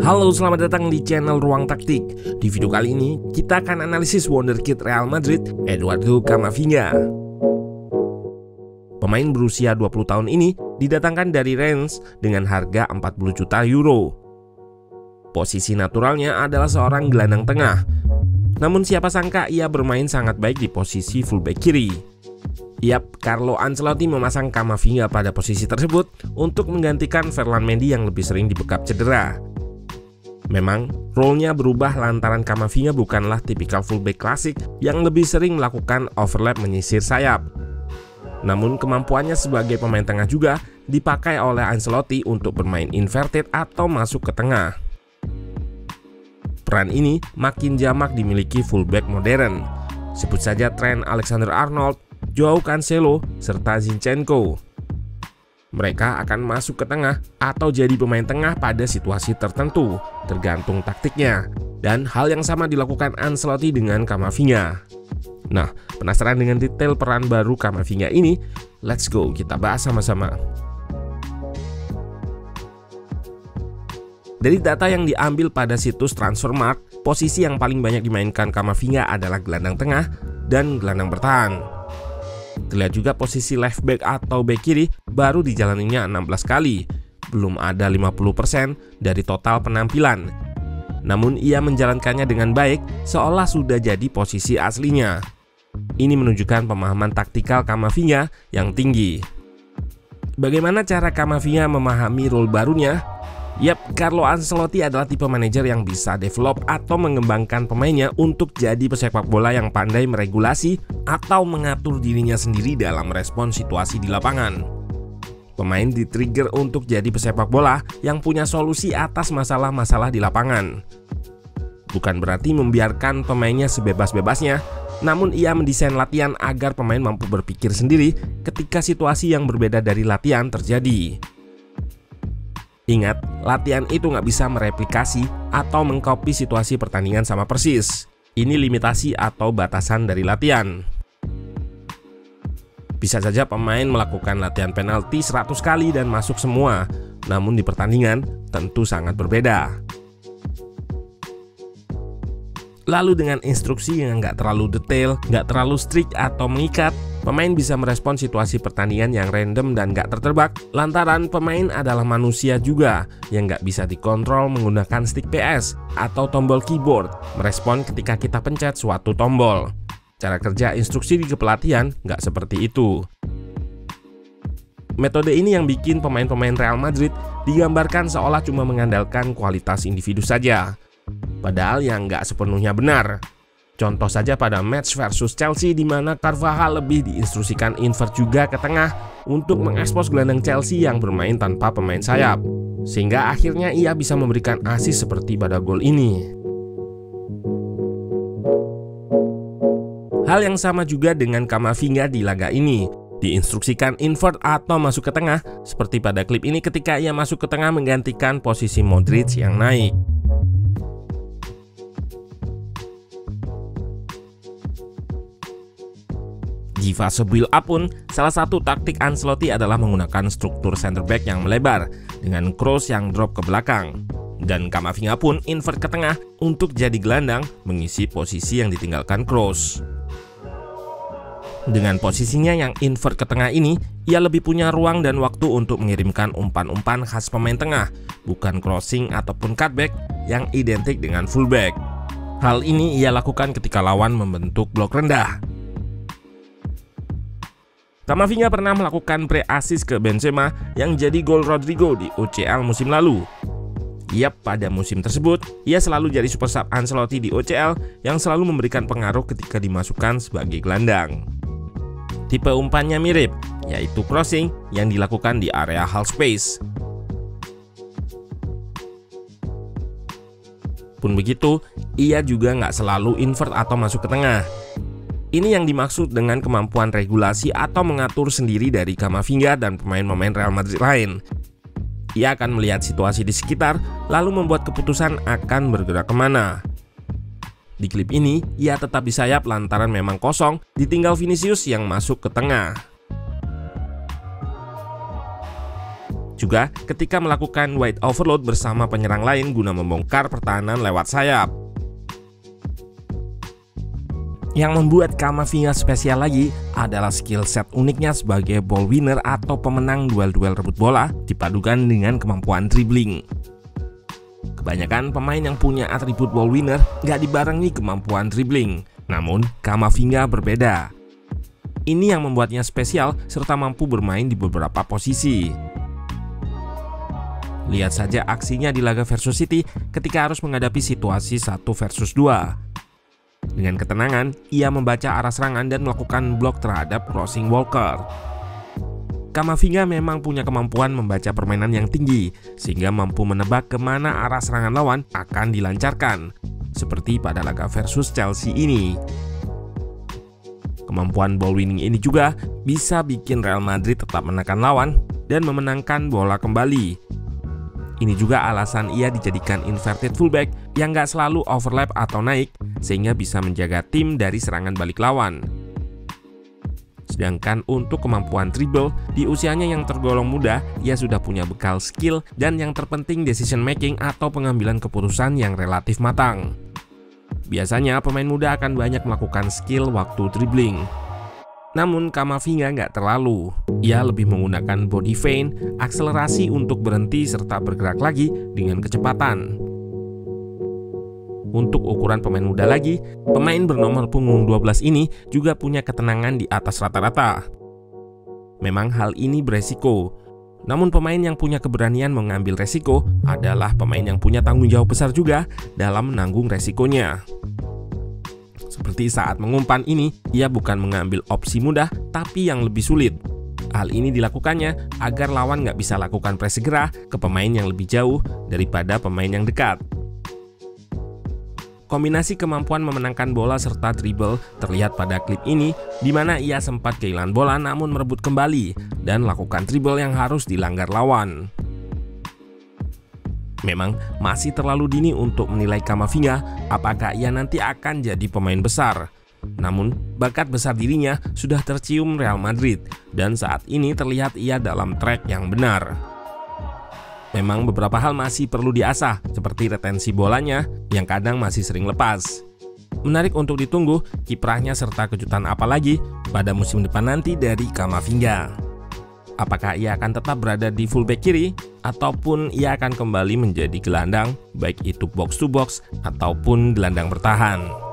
Halo, selamat datang di channel Ruang Taktik. Di video kali ini, kita akan analisis wonderkid Real Madrid, Eduardo Camavinga. Pemain berusia 20 tahun ini didatangkan dari Rennes dengan harga 40 juta euro. Posisi naturalnya adalah seorang gelandang tengah. Namun siapa sangka ia bermain sangat baik di posisi fullback kiri. Yap, Carlo Ancelotti memasang Camavinga pada posisi tersebut untuk menggantikan Ferland Mendy yang lebih sering dibekap cedera. Memang, role-nya berubah lantaran Camavinga bukanlah tipikal fullback klasik yang lebih sering melakukan overlap menyisir sayap. Namun kemampuannya sebagai pemain tengah juga dipakai oleh Ancelotti untuk bermain inverted atau masuk ke tengah. Peran ini makin jamak dimiliki fullback modern. Sebut saja Trent Alexander-Arnold, Joao Cancelo, serta Zinchenko. Mereka akan masuk ke tengah atau jadi pemain tengah pada situasi tertentu, tergantung taktiknya. Dan hal yang sama dilakukan Ancelotti dengan Camavinga. Nah, penasaran dengan detail peran baru Camavinga ini? Let's go, kita bahas sama-sama. Dari data yang diambil pada situs Transfermarkt, posisi yang paling banyak dimainkan Camavinga adalah gelandang tengah dan gelandang bertahan. Terlihat juga posisi left back atau back kiri baru dijalaninya 16 kali, belum ada 50% dari total penampilan. Namun ia menjalankannya dengan baik seolah sudah jadi posisi aslinya. Ini menunjukkan pemahaman taktikal Camavinga yang tinggi. Bagaimana cara Camavinga memahami role barunya? Yap, Carlo Ancelotti adalah tipe manajer yang bisa develop atau mengembangkan pemainnya untuk jadi pesepak bola yang pandai meregulasi atau mengatur dirinya sendiri dalam respon situasi di lapangan. Pemain di-trigger untuk jadi pesepak bola yang punya solusi atas masalah-masalah di lapangan. Bukan berarti membiarkan pemainnya sebebas-bebasnya, namun ia mendesain latihan agar pemain mampu berpikir sendiri ketika situasi yang berbeda dari latihan terjadi. Ingat, latihan itu nggak bisa mereplikasi atau mengcopy situasi pertandingan sama persis. Ini limitasi atau batasan dari latihan. Bisa saja pemain melakukan latihan penalti 100 kali dan masuk semua, namun di pertandingan tentu sangat berbeda. Lalu dengan instruksi yang nggak terlalu detail, nggak terlalu strict atau mengikat, pemain bisa merespon situasi pertandingan yang random dan nggak tertebak, lantaran pemain adalah manusia juga yang nggak bisa dikontrol menggunakan stick PS atau tombol keyboard, merespon ketika kita pencet suatu tombol. Cara kerja instruksi di kepelatihan nggak seperti itu. Metode ini yang bikin pemain-pemain Real Madrid digambarkan seolah cuma mengandalkan kualitas individu saja. Padahal yang nggak sepenuhnya benar. Contoh saja pada match versus Chelsea di mana Carvajal lebih diinstruksikan invert juga ke tengah untuk mengekspos gelandang Chelsea yang bermain tanpa pemain sayap. Sehingga akhirnya ia bisa memberikan assist seperti pada gol ini. Hal yang sama juga dengan Camavinga di laga ini. Diinstruksikan invert atau masuk ke tengah seperti pada klip ini ketika ia masuk ke tengah menggantikan posisi Modric yang naik. Di fase build up pun, salah satu taktik Ancelotti adalah menggunakan struktur center back yang melebar dengan cross yang drop ke belakang. Dan Camavinga pun invert ke tengah untuk jadi gelandang mengisi posisi yang ditinggalkan cross. Dengan posisinya yang invert ke tengah ini, ia lebih punya ruang dan waktu untuk mengirimkan umpan-umpan khas pemain tengah, bukan crossing ataupun cutback yang identik dengan fullback. Hal ini ia lakukan ketika lawan membentuk blok rendah. Camavinga pernah melakukan pre-assist ke Benzema yang jadi gol Rodrigo di UCL musim lalu. Yap, pada musim tersebut, ia selalu jadi super sub Ancelotti di UCL yang selalu memberikan pengaruh ketika dimasukkan sebagai gelandang. Tipe umpannya mirip, yaitu crossing yang dilakukan di area half space. Pun begitu, ia juga nggak selalu invert atau masuk ke tengah. Ini yang dimaksud dengan kemampuan regulasi atau mengatur sendiri dari Camavinga dan pemain-pemain Real Madrid lain. Ia akan melihat situasi di sekitar, lalu membuat keputusan akan bergerak kemana. Di klip ini, ia tetap di sayap lantaran memang kosong, ditinggal Vinicius yang masuk ke tengah. Juga ketika melakukan wide overload bersama penyerang lain guna membongkar pertahanan lewat sayap. Yang membuat Camavinga spesial lagi adalah skill set uniknya sebagai ball winner atau pemenang duel-duel rebut bola dipadukan dengan kemampuan dribbling. Kebanyakan pemain yang punya atribut ball winner nggak dibarengi kemampuan dribbling, namun Camavinga berbeda. Ini yang membuatnya spesial serta mampu bermain di beberapa posisi. Lihat saja aksinya di laga versus City ketika harus menghadapi situasi 1 versus 2. Dengan ketenangan, ia membaca arah serangan dan melakukan blok terhadap crossing Walker. Camavinga memang punya kemampuan membaca permainan yang tinggi, sehingga mampu menebak kemana arah serangan lawan akan dilancarkan, seperti pada laga versus Chelsea ini. Kemampuan ball winning ini juga bisa bikin Real Madrid tetap menekan lawan dan memenangkan bola kembali. Ini juga alasan ia dijadikan inverted fullback yang gak selalu overlap atau naik, sehingga bisa menjaga tim dari serangan balik lawan. Sedangkan untuk kemampuan dribble, di usianya yang tergolong muda, ia sudah punya bekal skill dan yang terpenting decision making atau pengambilan keputusan yang relatif matang. Biasanya pemain muda akan banyak melakukan skill waktu dribbling. Namun Camavinga nggak terlalu. Ia lebih menggunakan body feint, akselerasi untuk berhenti serta bergerak lagi dengan kecepatan. Untuk ukuran pemain muda lagi, pemain bernomor punggung 12 ini juga punya ketenangan di atas rata-rata. Memang hal ini beresiko. Namun pemain yang punya keberanian mengambil resiko adalah pemain yang punya tanggung jawab besar juga dalam menanggung resikonya. Seperti saat mengumpan ini, ia bukan mengambil opsi mudah, tapi yang lebih sulit. Hal ini dilakukannya agar lawan nggak bisa lakukan press segera ke pemain yang lebih jauh daripada pemain yang dekat. Kombinasi kemampuan memenangkan bola serta dribble terlihat pada klip ini, di mana ia sempat kehilangan bola namun merebut kembali dan lakukan dribble yang harus dilanggar lawan. Memang masih terlalu dini untuk menilai Camavinga apakah ia nanti akan jadi pemain besar. Namun bakat besar dirinya sudah tercium Real Madrid dan saat ini terlihat ia dalam track yang benar. Memang beberapa hal masih perlu diasah seperti retensi bolanya yang kadang masih sering lepas. Menarik untuk ditunggu kiprahnya serta kejutan apa lagi pada musim depan nanti dari Camavinga. Apakah ia akan tetap berada di fullback kiri ataupun ia akan kembali menjadi gelandang, baik itu box to box ataupun gelandang bertahan.